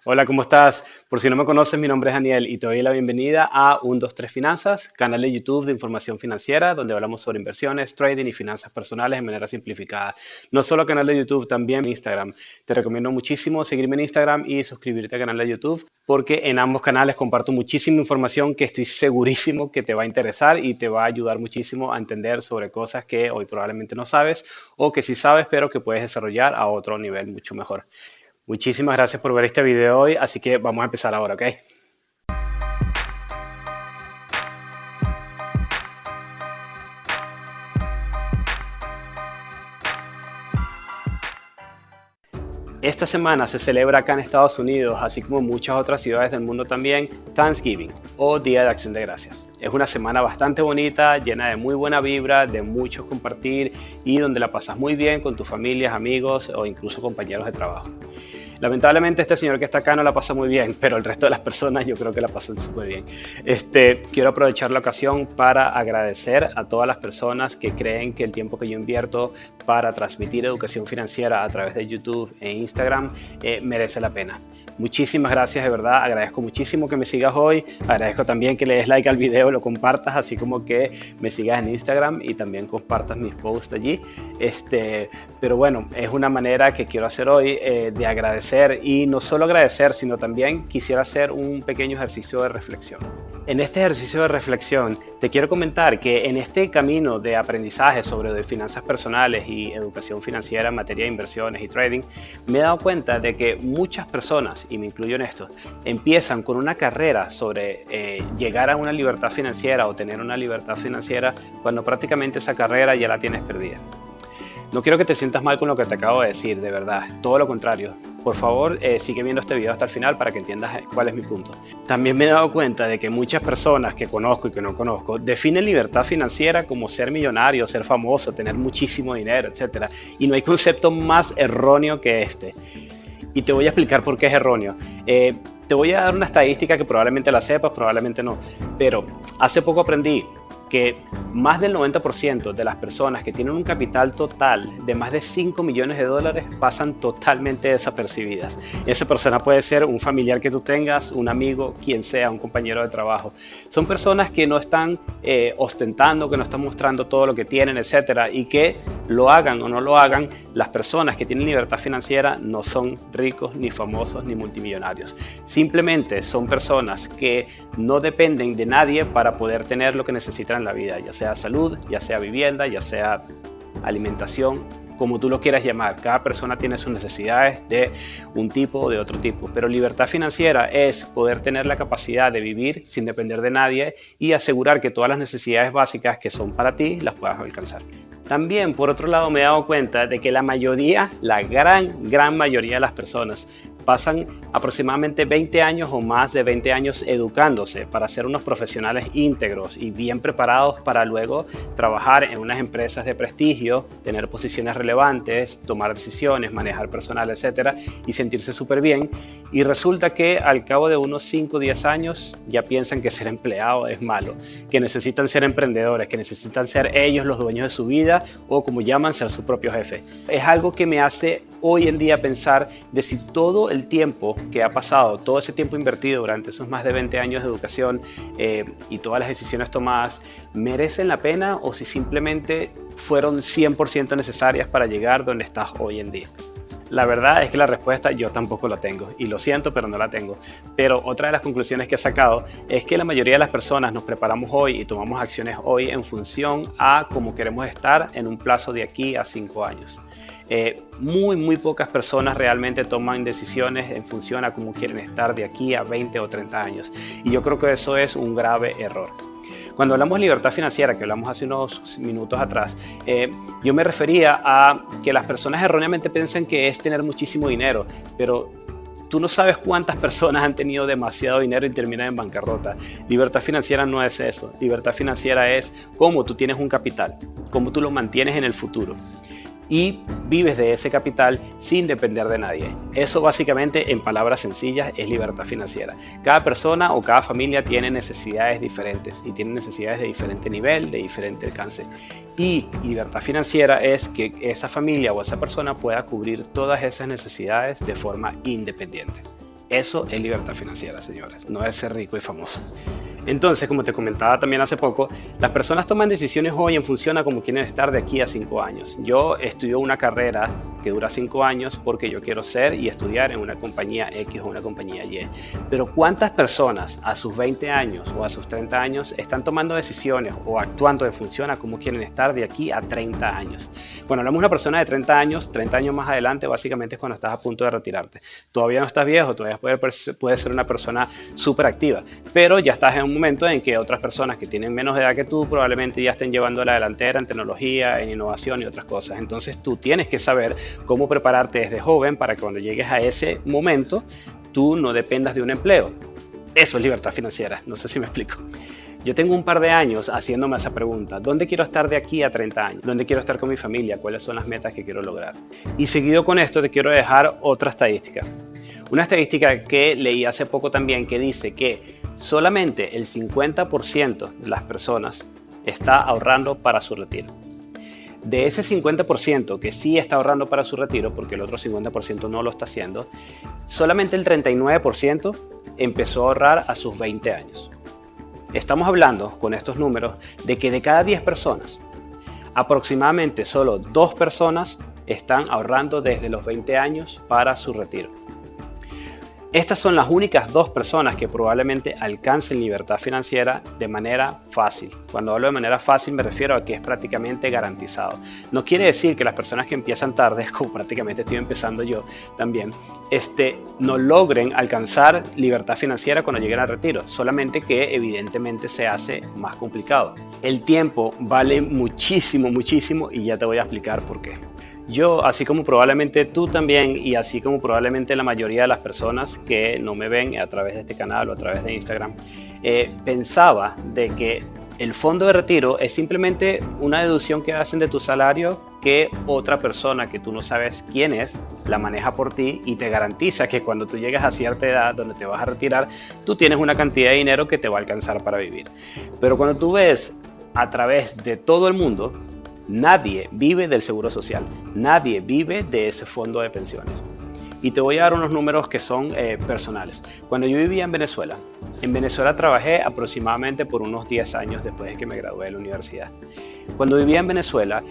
Hola, ¿cómo estás? Por si no me conoces, mi nombre es Daniel y te doy la bienvenida a 123 Finanzas, canal de YouTube de información financiera, donde hablamos sobre inversiones, trading y finanzas personales de manera simplificada. No solo canal de YouTube, también Instagram. Te recomiendo muchísimo seguirme en Instagram y suscribirte al canal de YouTube, porque en ambos canales comparto muchísima información que estoy segurísimo que te va a interesar y te va a ayudar muchísimo a entender sobre cosas que hoy probablemente no sabes o que sí sabes, pero que puedes desarrollar a otro nivel mucho mejor. Muchísimas gracias por ver este video hoy, así que vamos a empezar ahora, ¿ok? Esta semana se celebra acá en Estados Unidos, así como en muchas otras ciudades del mundo también, Thanksgiving o Día de Acción de Gracias. Es una semana bastante bonita, llena de muy buena vibra, de mucho compartir y donde la pasas muy bien con tus familias, amigos o incluso compañeros de trabajo. Lamentablemente este señor que está acá no la pasa muy bien, pero el resto de las personas yo creo que la pasan súper bien. Quiero aprovechar la ocasión para agradecer a todas las personas que creen que el tiempo que yo invierto para transmitir educación financiera a través de YouTube e Instagram merece la pena. Muchísimas gracias, de verdad, agradezco muchísimo que me sigas hoy, agradezco también que le des like al video, lo compartas, así como que me sigas en Instagram y también compartas mis posts allí. Pero bueno, es una manera que quiero hacer hoy de agradecer, y no solo agradecer, sino también quisiera hacer un pequeño ejercicio de reflexión. En este ejercicio de reflexión te quiero comentar que en este camino de aprendizaje sobre finanzas personales y educación financiera en materia de inversiones y trading, me he dado cuenta de que muchas personas, y me incluyo en esto, empiezan con una carrera sobre llegar a una libertad financiera o tener una libertad financiera cuando prácticamente esa carrera ya la tienes perdida. No quiero que te sientas mal con lo que te acabo de decir, de verdad, todo lo contrario. Por favor, sigue viendo este video hasta el final para que entiendas cuál es mi punto. También me he dado cuenta de que muchas personas que conozco y que no conozco definen libertad financiera como ser millonario, ser famoso, tener muchísimo dinero, etc. Y no hay concepto más erróneo que este. Y te voy a explicar por qué es erróneo. Te voy a dar una estadística que probablemente la sepas, probablemente no. Pero hace poco aprendí que más del 90% de las personas que tienen un capital total de más de 5 millones de dólares pasan totalmente desapercibidas. Esa persona puede ser un familiar que tú tengas, un amigo, quien sea, un compañero de trabajo. Son personas que no están ostentando, que no están mostrando todo lo que tienen, etcétera, y que lo hagan o no lo hagan, las personas que tienen libertad financiera no son ricos, ni famosos, ni multimillonarios. Simplemente son personas que no dependen de nadie para poder tener lo que necesitan en la vida, ya sea salud, ya sea vivienda, ya sea alimentación, como tú lo quieras llamar. Cada persona tiene sus necesidades de un tipo o de otro tipo, pero libertad financiera es poder tener la capacidad de vivir sin depender de nadie y asegurar que todas las necesidades básicas que son para ti las puedas alcanzar. También, por otro lado, me he dado cuenta de que la mayoría, la gran mayoría de las personas pasan aproximadamente 20 años o más de 20 años educándose para ser unos profesionales íntegros y bien preparados para luego trabajar en unas empresas de prestigio, tener posiciones relevantes, tomar decisiones, manejar personal, etcétera, y sentirse súper bien. Y resulta que al cabo de unos 5 o 10 años ya piensan que ser empleado es malo, que necesitan ser emprendedores, que necesitan ser ellos los dueños de su vida o, como llaman, ser su propio jefe. Es algo que me hace hoy en día pensar de si todo el tiempo que ha pasado, todo ese tiempo invertido durante esos más de 20 años de educación y todas las decisiones tomadas merecen la pena, o si simplemente fueron 100% necesarias para llegar donde estás hoy en día. La verdad es que la respuesta yo tampoco la tengo, y lo siento, pero no la tengo. Pero otra de las conclusiones que he sacado es que la mayoría de las personas nos preparamos hoy y tomamos acciones hoy en función a cómo queremos estar en un plazo de aquí a 5 años. Muy pocas personas realmente toman decisiones en función a cómo quieren estar de aquí a 20 o 30 años. Y yo creo que eso es un grave error. Cuando hablamos de libertad financiera, que hablamos hace unos minutos atrás, yo me refería a que las personas erróneamente piensan que es tener muchísimo dinero, pero tú no sabes cuántas personas han tenido demasiado dinero y terminan en bancarrota. Libertad financiera no es eso. Libertad financiera es cómo tú tienes un capital, cómo tú lo mantienes en el futuro y vives de ese capital sin depender de nadie. Eso básicamente, en palabras sencillas, es libertad financiera. Cada persona o cada familia tiene necesidades diferentes y tiene necesidades de diferente nivel, de diferente alcance. Y libertad financiera es que esa familia o esa persona pueda cubrir todas esas necesidades de forma independiente. Eso es libertad financiera, señores, no es ser rico y famoso. Entonces, como te comentaba también hace poco, las personas toman decisiones hoy en función a cómo quieren estar de aquí a 5 años. Yo estudio una carrera que dura 5 años porque yo quiero ser y estudiar en una compañía X o una compañía Y. Pero ¿cuántas personas a sus 20 años o a sus 30 años están tomando decisiones o actuando en función a cómo quieren estar de aquí a 30 años? Bueno, hablamos de una persona de 30 años más adelante, básicamente es cuando estás a punto de retirarte. Todavía no estás viejo, todavía puedes ser una persona súper activa, pero ya estás en un momento en que otras personas que tienen menos edad que tú probablemente ya estén llevando la delantera en tecnología, en innovación y otras cosas. Entonces tú tienes que saber cómo prepararte desde joven para que cuando llegues a ese momento tú no dependas de un empleo. Eso es libertad financiera, no sé si me explico. Yo tengo un par de años haciéndome esa pregunta: ¿dónde quiero estar de aquí a 30 años? ¿Dónde quiero estar con mi familia? ¿Cuáles son las metas que quiero lograr? Y seguido con esto te quiero dejar otra estadística. Una estadística que leí hace poco también que dice que solamente el 50% de las personas está ahorrando para su retiro. De ese 50% que sí está ahorrando para su retiro, porque el otro 50% no lo está haciendo, solamente el 39% empezó a ahorrar a sus 20 años. Estamos hablando con estos números de que de cada 10 personas, aproximadamente solo 2 personas están ahorrando desde los 20 años para su retiro. Estas son las únicas 2 personas que probablemente alcancen libertad financiera de manera fácil. Cuando hablo de manera fácil me refiero a que es prácticamente garantizado. No quiere decir que las personas que empiezan tarde, como prácticamente estoy empezando yo también, no logren alcanzar libertad financiera cuando lleguen al retiro. Solamente que evidentemente se hace más complicado. El tiempo vale muchísimo, muchísimo y ya te voy a explicar por qué. Yo, así como probablemente tú también y así como probablemente la mayoría de las personas que no me ven a través de este canal o a través de Instagram, pensaba de que el fondo de retiro es simplemente una deducción que hacen de tu salario que otra persona que tú no sabes quién es la maneja por ti y te garantiza que cuando tú llegas a cierta edad donde te vas a retirar, tú tienes una cantidad de dinero que te va a alcanzar para vivir. Pero cuando tú ves a través de todo el mundo, nadie vive del seguro social, nadie vive de ese fondo de pensiones. Y te voy a dar unos números que son personales. Cuando yo vivía en Venezuela trabajé aproximadamente por unos 10 años después de que me gradué de la universidad. Cuando vivía en Venezuela,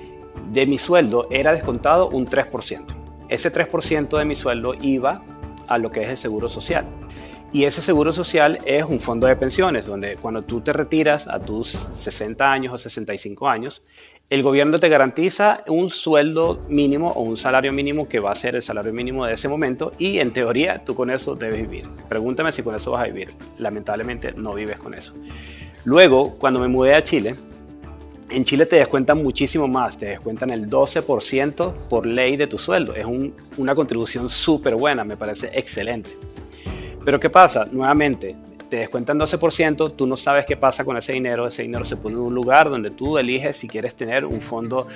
de mi sueldo era descontado un 3%. Ese 3% de mi sueldo iba a lo que es el seguro social. Y ese seguro social es un fondo de pensiones, donde cuando tú te retiras a tus 60 años o 65 años, el gobierno te garantiza un sueldo mínimo o un salario mínimo que va a ser el salario mínimo de ese momento y en teoría tú con eso debes vivir. Pregúntame si con eso vas a vivir. Lamentablemente no vives con eso. Luego, cuando me mudé a Chile, en Chile te descuentan muchísimo más, te descuentan el 12% por ley de tu sueldo. Es una contribución súper buena, me parece excelente. Pero ¿qué pasa? Nuevamente, te descuentan 12%, tú no sabes qué pasa con ese dinero se pone en un lugar donde tú eliges si quieres tener un fondo,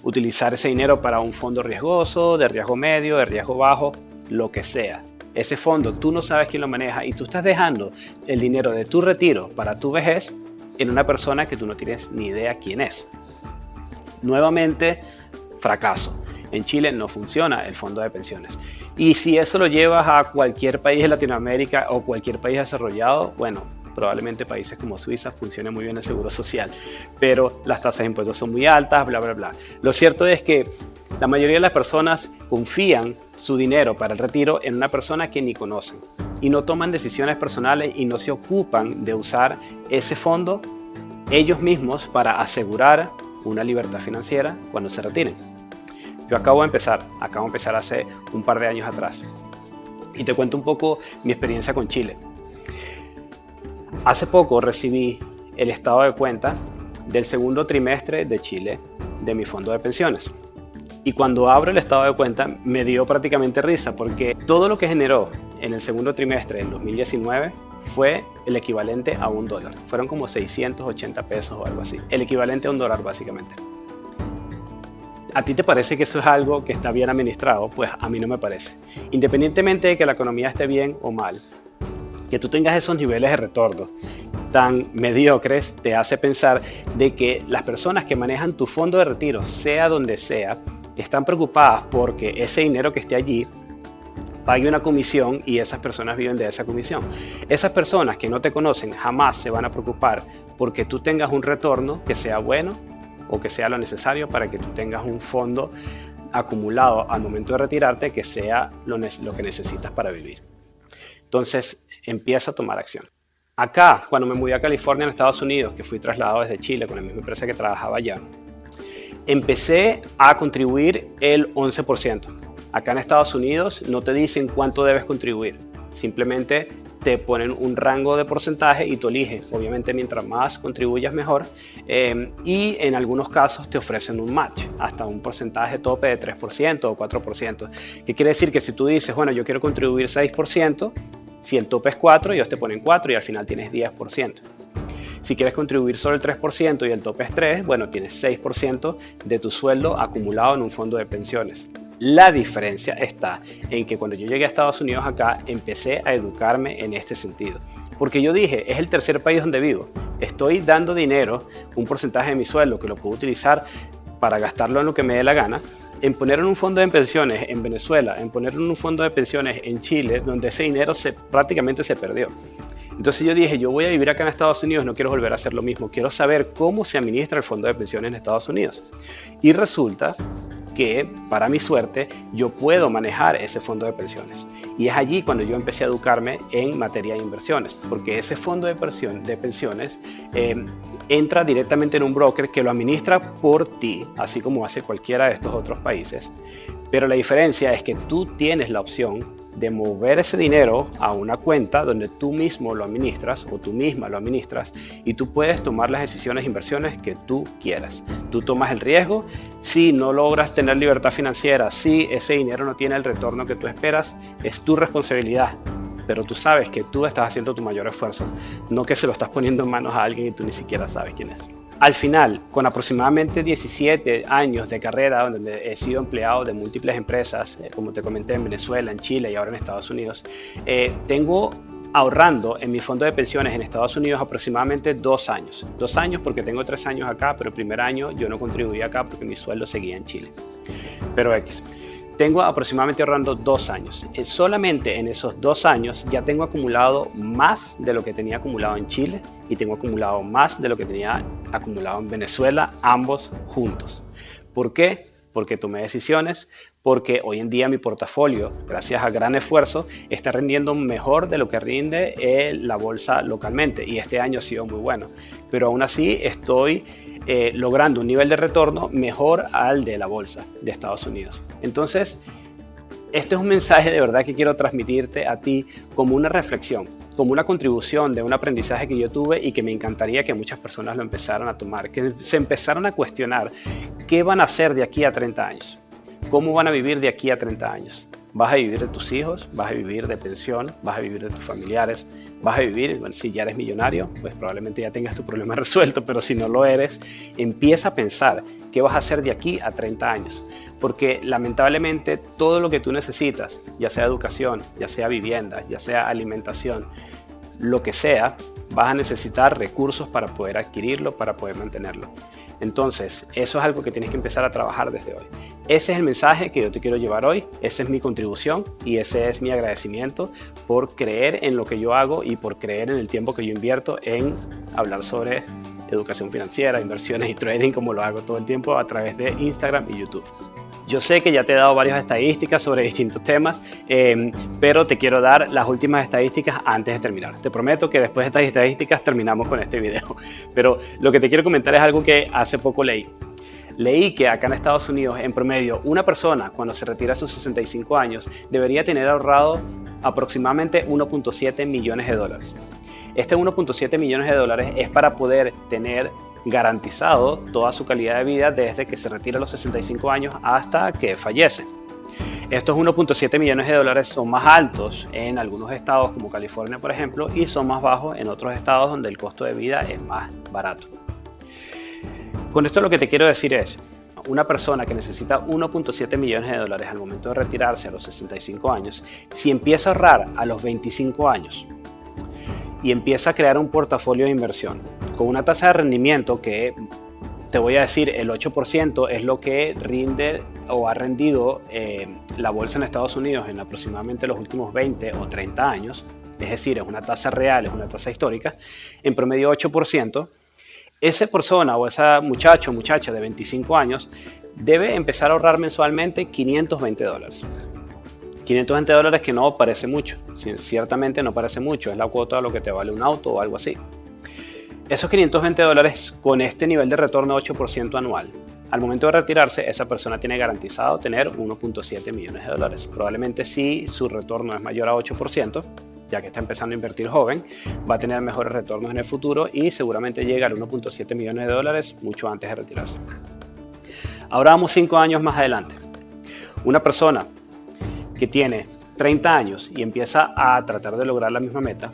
utilizar ese dinero para un fondo riesgoso, de riesgo medio, de riesgo bajo, lo que sea. Ese fondo tú no sabes quién lo maneja y tú estás dejando el dinero de tu retiro para tu vejez en una persona que tú no tienes ni idea quién es. Nuevamente, fracaso. En Chile no funciona el fondo de pensiones. Y si eso lo llevas a cualquier país de Latinoamérica o cualquier país desarrollado, bueno, probablemente países como Suiza funcione muy bien el seguro social, pero las tasas de impuestos son muy altas, bla, bla, bla. Lo cierto es que la mayoría de las personas confían su dinero para el retiro en una persona que ni conocen y no toman decisiones personales y no se ocupan de usar ese fondo ellos mismos para asegurar una libertad financiera cuando se retiren. Yo acabo de empezar hace un par de años atrás y te cuento un poco mi experiencia con Chile. Hace poco recibí el estado de cuenta del segundo trimestre de Chile de mi fondo de pensiones. Y cuando abro el estado de cuenta me dio prácticamente risa porque todo lo que generó en el segundo trimestre del 2019 fue el equivalente a $1. Fueron como 680 pesos o algo así. El equivalente a $1 básicamente. ¿A ti te parece que eso es algo que está bien administrado? Pues a mí no me parece. Independientemente de que la economía esté bien o mal, que tú tengas esos niveles de retorno tan mediocres te hace pensar de que las personas que manejan tu fondo de retiro, sea donde sea, están preocupadas porque ese dinero que esté allí pague una comisión y esas personas viven de esa comisión. Esas personas que no te conocen jamás se van a preocupar porque tú tengas un retorno que sea bueno o que sea lo necesario para que tú tengas un fondo acumulado al momento de retirarte que sea lo que necesitas para vivir. Entonces, empieza a tomar acción. Acá, cuando me mudé a California, en Estados Unidos, que fui trasladado desde Chile con la misma empresa que trabajaba allá, empecé a contribuir el 11%. Acá en Estados Unidos no te dicen cuánto debes contribuir, simplemente te ponen un rango de porcentaje y tú eliges. Obviamente mientras más contribuyas mejor, y en algunos casos te ofrecen un match hasta un porcentaje tope de 3% o 4%, que quiere decir que si tú dices, bueno, yo quiero contribuir 6%, si el tope es 4, ellos te ponen 4 y al final tienes 10%. Si quieres contribuir solo el 3% y el tope es 3, bueno, tienes 6% de tu sueldo acumulado en un fondo de pensiones. La diferencia está en que cuando yo llegué a Estados Unidos acá, empecé a educarme en este sentido. Porque yo dije, es el tercer país donde vivo. Estoy dando dinero, un porcentaje de mi sueldo que lo puedo utilizar para gastarlo en lo que me dé la gana, en poner en un fondo de pensiones en Venezuela, en poner en un fondo de pensiones en Chile, donde ese dinero prácticamente se perdió. Entonces yo dije, yo voy a vivir acá en Estados Unidos, no quiero volver a hacer lo mismo, quiero saber cómo se administra el fondo de pensiones en Estados Unidos. Y resulta que, para mi suerte, yo puedo manejar ese fondo de pensiones. Y es allí cuando yo empecé a educarme en materia de inversiones, porque ese fondo de pensiones entra directamente en un broker que lo administra por ti, así como hace cualquiera de estos otros países. Pero la diferencia es que tú tienes la opción de mover ese dinero a una cuenta donde tú mismo lo administras o tú misma lo administras y tú puedes tomar las decisiones de inversiones que tú quieras. Tú tomas el riesgo. Si no logras tener libertad financiera, si ese dinero no tiene el retorno que tú esperas, es tu responsabilidad. Pero tú sabes que tú estás haciendo tu mayor esfuerzo, no que se lo estás poniendo en manos a alguien y tú ni siquiera sabes quién es. Al final, con aproximadamente 17 años de carrera, donde he sido empleado de múltiples empresas, como te comenté, en Venezuela, en Chile y ahora en Estados Unidos, tengo ahorrando en mi fondo de pensiones en Estados Unidos aproximadamente 2 años. 2 años porque tengo 3 años acá, pero el primer año yo no contribuí acá porque mi sueldo seguía en Chile. Pero tengo aproximadamente ahorrando 2 años. Solamente en esos 2 años ya tengo acumulado más de lo que tenía acumulado en Chile y tengo acumulado más de lo que tenía acumulado en Venezuela, ambos juntos. ¿Por qué? Porque tomé decisiones, porque hoy en día mi portafolio, gracias a gran esfuerzo, está rindiendo mejor de lo que rinde la bolsa localmente y este año ha sido muy bueno. Pero aún así estoy logrando un nivel de retorno mejor al de la bolsa de Estados Unidos. Entonces, este es un mensaje de verdad que quiero transmitirte a ti como una reflexión, como una contribución de un aprendizaje que yo tuve y que me encantaría que muchas personas lo empezaran a tomar, que se empezaran a cuestionar qué van a hacer de aquí a 30 años, cómo van a vivir de aquí a 30 años. ¿Vas a vivir de tus hijos? ¿Vas a vivir de pensión? ¿Vas a vivir de tus familiares? ¿Vas a vivir, bueno, si ya eres millonario, pues probablemente ya tengas tu problema resuelto, pero si no lo eres, empieza a pensar qué vas a hacer de aquí a 30 años. Porque lamentablemente todo lo que tú necesitas, ya sea educación, ya sea vivienda, ya sea alimentación, lo que sea, vas a necesitar recursos para poder adquirirlo, para poder mantenerlo. Entonces, eso es algo que tienes que empezar a trabajar desde hoy. Ese es el mensaje que yo te quiero llevar hoy, esa es mi contribución y ese es mi agradecimiento por creer en lo que yo hago y por creer en el tiempo que yo invierto en hablar sobre educación financiera, inversiones y trading como lo hago todo el tiempo a través de Instagram y YouTube. Yo sé que ya te he dado varias estadísticas sobre distintos temas, pero te quiero dar las últimas estadísticas antes de terminar. Te prometo que después de estas estadísticas terminamos con este video. Pero lo que te quiero comentar es algo que hace poco leí. Leí que acá en Estados Unidos, en promedio, una persona cuando se retira a sus 65 años debería tener ahorrado aproximadamente 1.7 millones de dólares. Este 1.7 millones de dólares es para poder tener garantizado toda su calidad de vida desde que se retira a los 65 años hasta que fallece. Estos 1.7 millones de dólares son más altos en algunos estados como California, por ejemplo, y son más bajos en otros estados donde el costo de vida es más barato. Con esto lo que te quiero decir es, una persona que necesita 1.7 millones de dólares al momento de retirarse a los 65 años, si empieza a ahorrar a los 25 años y empieza a crear un portafolio de inversión con una tasa de rendimiento que te voy a decir, el 8% es lo que rinde o ha rendido la bolsa en Estados Unidos en aproximadamente los últimos 20 o 30 años, es decir, es una tasa real, es una tasa histórica, en promedio 8%, esa persona o esa muchacho o muchacha de 25 años debe empezar a ahorrar mensualmente $520. $520 que no parece mucho, ciertamente no parece mucho, es la cuota de lo que te vale un auto o algo así. Esos $520 con este nivel de retorno de 8% anual, al momento de retirarse, esa persona tiene garantizado tener 1.7 millones de dólares. Probablemente si su retorno es mayor a 8%, ya que está empezando a invertir joven, va a tener mejores retornos en el futuro y seguramente llega al 1.7 millones de dólares mucho antes de retirarse. Ahora vamos 5 años más adelante. Una persona que tiene 30 años y empieza a tratar de lograr la misma meta,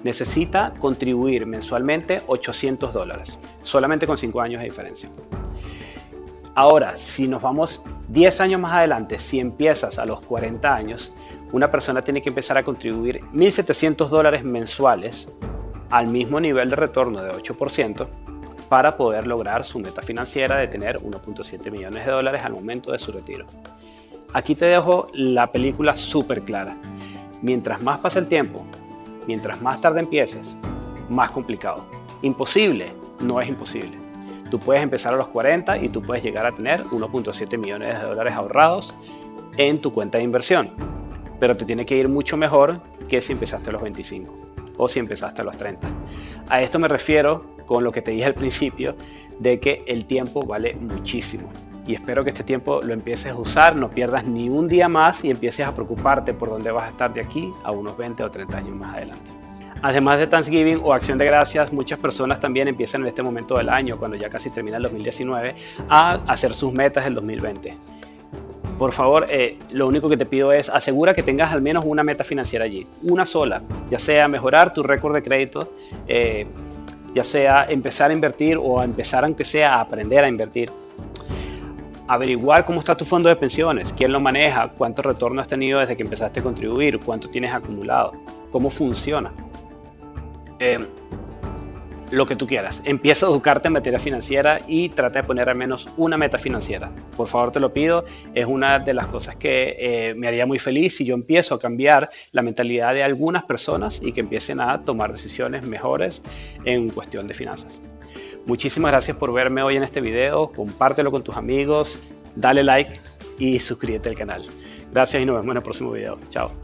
necesita contribuir mensualmente $800, solamente con 5 años de diferencia. Ahora, si nos vamos 10 años más adelante, si empiezas a los 40 años, una persona tiene que empezar a contribuir $1.700 mensuales al mismo nivel de retorno de 8% para poder lograr su meta financiera de tener 1.7 millones de dólares al momento de su retiro. Aquí te dejo la película súper clara. Mientras más pasa el tiempo, mientras más tarde empieces, más complicado. Imposible, no es imposible. Tú puedes empezar a los 40 y tú puedes llegar a tener 1.7 millones de dólares ahorrados en tu cuenta de inversión. Pero te tiene que ir mucho mejor que si empezaste a los 25 o si empezaste a los 30. A esto me refiero con lo que te dije al principio de que el tiempo vale muchísimo. Y espero que este tiempo lo empieces a usar, no pierdas ni un día más y empieces a preocuparte por dónde vas a estar de aquí a unos 20 o 30 años más adelante. Además de Thanksgiving o Acción de Gracias, muchas personas también empiezan en este momento del año, cuando ya casi termina el 2019, a hacer sus metas del 2020. Por favor, lo único que te pido es asegura que tengas al menos una meta financiera allí, una sola, ya sea mejorar tu récord de crédito, ya sea empezar a invertir o empezar aunque sea a aprender a invertir. Averiguar cómo está tu fondo de pensiones, quién lo maneja, cuánto retorno has tenido desde que empezaste a contribuir, cuánto tienes acumulado, cómo funciona. Lo que tú quieras. Empieza a educarte en materia financiera y trata de poner al menos una meta financiera. Por favor, te lo pido. Es una de las cosas que me haría muy feliz si yo empiezo a cambiar la mentalidad de algunas personas y que empiecen a tomar decisiones mejores en cuestión de finanzas. Muchísimas gracias por verme hoy en este video. Compártelo con tus amigos, dale like y suscríbete al canal. Gracias y nos vemos en el próximo video. Chao.